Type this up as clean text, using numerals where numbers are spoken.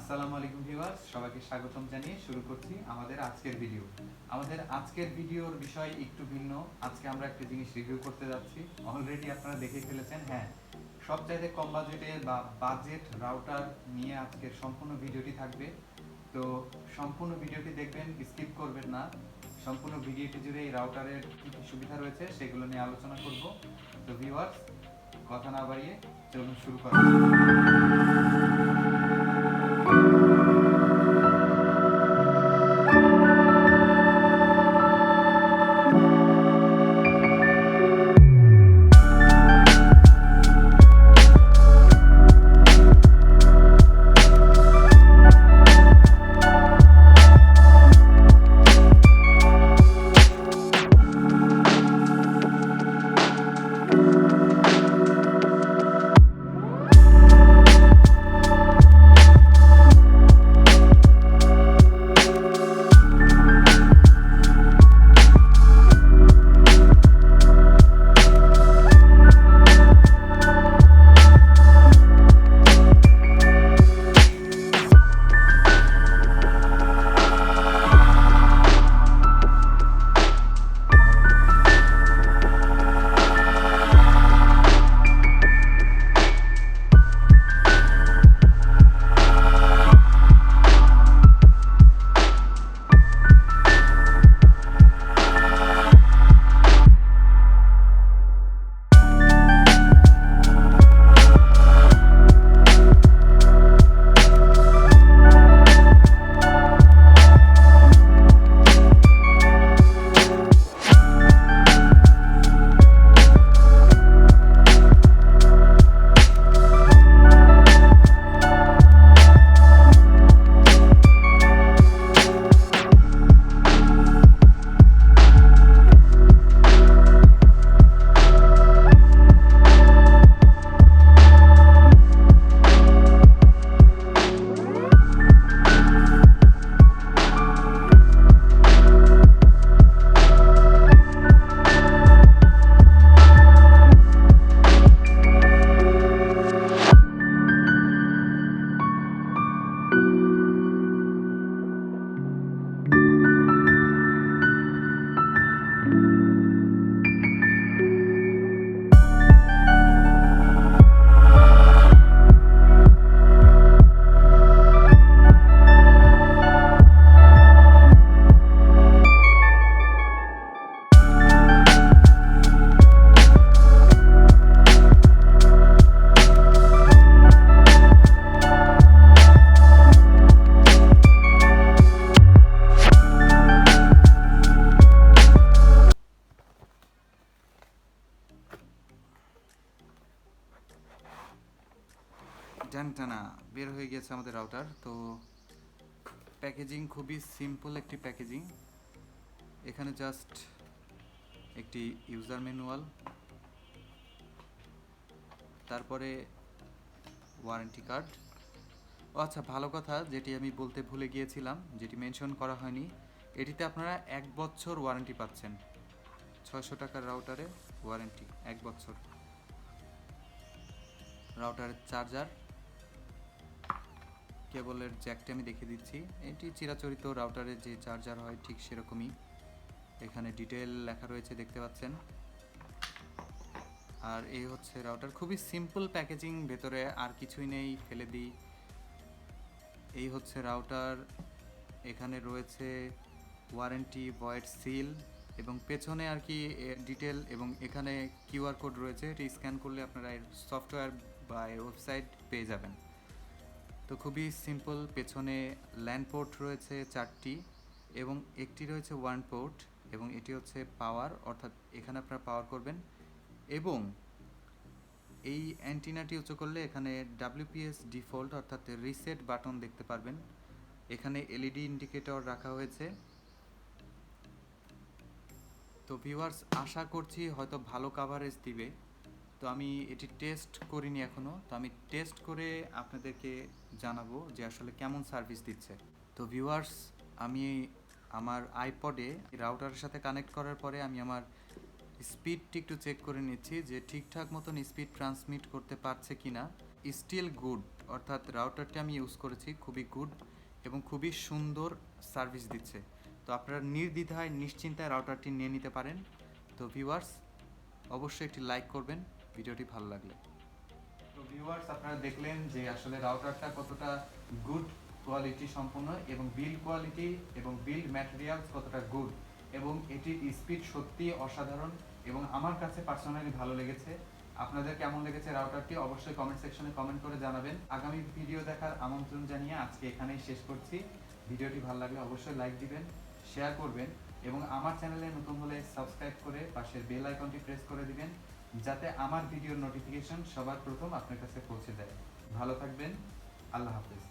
আসসালামু আলাইকুম ভিউয়ার্স, সবাইকে স্বাগতম জানিয়ে শুরু করছি আমাদের আজকের ভিডিও। আমাদের আজকের ভিডিওর বিষয় একটু ভিন্ন। আজকে আমরা একটা জিনিস রিভিউ করতে যাচ্ছি। অলরেডি আপনারা দেখে ফেলেছেন, হ্যাঁ, সবচাইতে কম বাজেটের বা বাজেট রাউটার নিয়ে আজকের সম্পূর্ণ ভিডিওটি থাকবে। তো সম্পূর্ণ ভিডিওটি দেখবেন, স্কিপ করবেন না। সম্পূর্ণ ভিডিওটি জুড়ে এই রাউটারের কী কী সুবিধা রয়েছে সেগুলো নিয়ে আলোচনা করব। তো ভিউয়ার্স, কথা না বাড়িয়ে চলুন শুরু করা যাক। টানা বের হয়ে গেছে আমাদের রাউটার। তো প্যাকেজিং খুবই সিম্পল একটি প্যাকেজিং। এখানে জাস্ট একটি ইউজার ম্যানুয়াল, তারপরে ওয়ারেন্টি কার্ড। ও আচ্ছা, ভালো কথা, যেটি আমি বলতে ভুলে গিয়েছিলাম, যেটি মেনশন করা হয়নি, এটিতে আপনারা 1 বছর ওয়ারেন্টি পাচ্ছেন। 600 টাকার রাউটারে ওয়ারেন্টি 1 বছর। রাউটারের চার্জার, কেবলের জ্যাকটি আমি দেখে দিচ্ছি। এটি চিরাচরিত রাউটারের যে চার্জার হয় ঠিক সেরকমই। এখানে ডিটেল লেখা রয়েছে, দেখতে পাচ্ছেন। আর এই হচ্ছে রাউটার, খুবই সিম্পল প্যাকেজিং, ভেতরে আর কিছুই নেই, ফেলে দিই। এই হচ্ছে রাউটার। এখানে রয়েছে ওয়ারেন্টি, ভয়েড সিল এবং পেছনে আর কি ডিটেল, এবং এখানে কিউআর কোড রয়েছে। এটি স্ক্যান করলে আপনারা এর সফটওয়্যার বা এর ওয়েবসাইট পেয়ে যাবেন। তো খুবই সিম্পল। পেছনে ল্যান্ড পোর্ট রয়েছে 4টি এবং একটি রয়েছে ওয়ান পোর্ট, এবং এটি হচ্ছে পাওয়ার, অর্থাৎ এখানে আপনারা পাওয়ার করবেন। এবং এই অ্যান্টিনাটি উঁচু করলে এখানে WPS ডিফল্ট অর্থাৎ রিসেট বাটন দেখতে পারবেন। এখানে LED ইন্ডিকেটর রাখা হয়েছে। তো ভিউয়ার্স, আশা করছি হয়তো ভালো কভারেজ দিবে। তো আমি এটি টেস্ট করিনি এখনও, তো আমি টেস্ট করে আপনাদেরকে জানাবো যে আসলে কেমন সার্ভিস দিচ্ছে। তো ভিউয়ার্স, আমি আমার আইপডে রাউটারের সাথে কানেক্ট করার পরে আমি আমার স্পিডটি একটু চেক করে নিচ্ছি যে ঠিকঠাক মতন স্পিড ট্রান্সমিট করতে পারছে কিনা। স্টিল গুড, অর্থাৎ রাউটারটি আমি ইউজ করেছি, খুবই গুড এবং খুবই সুন্দর সার্ভিস দিচ্ছে। তো আপনারা নির্দ্বিধায় নিশ্চিন্তায় রাউটারটি নিয়ে নিতে পারেন। তো ভিউয়ার্স, অবশ্যই একটি লাইক করবেন ভিডিওটি ভালো লাগলে। তো ভিউয়ার্স, আপনারা দেখলেন যে আসলে রাউটারটা কতটা গুড কোয়ালিটি সম্পন্ন এবং বিল্ড কোয়ালিটি এবং বিল্ড ম্যাটেরিয়ালস কতটা গুড, এবং এটির স্পিড সত্যি অসাধারণ এবং আমার কাছে পার্সোনালি ভালো লেগেছে। আপনাদের কেমন লেগেছে রাউটারটি অবশ্যই কমেন্ট সেকশনে কমেন্ট করে জানাবেন। আগামী ভিডিও দেখার আমন্ত্রণ জানিয়ে আজকে এখানেই শেষ করছি। ভিডিওটি ভালো লাগলে অবশ্যই লাইক দিবেন, শেয়ার করবেন এবং আমার চ্যানেলে নতুন হলে সাবস্ক্রাইব করে পাশের বেল আইকনটি প্রেস করে দিবেন, যাতে আমার ভিডিওর নোটিফিকেশন সবার প্রথম আপনার কাছে পৌঁছে যায়। ভালো থাকবেন, আল্লাহ হাফেজ।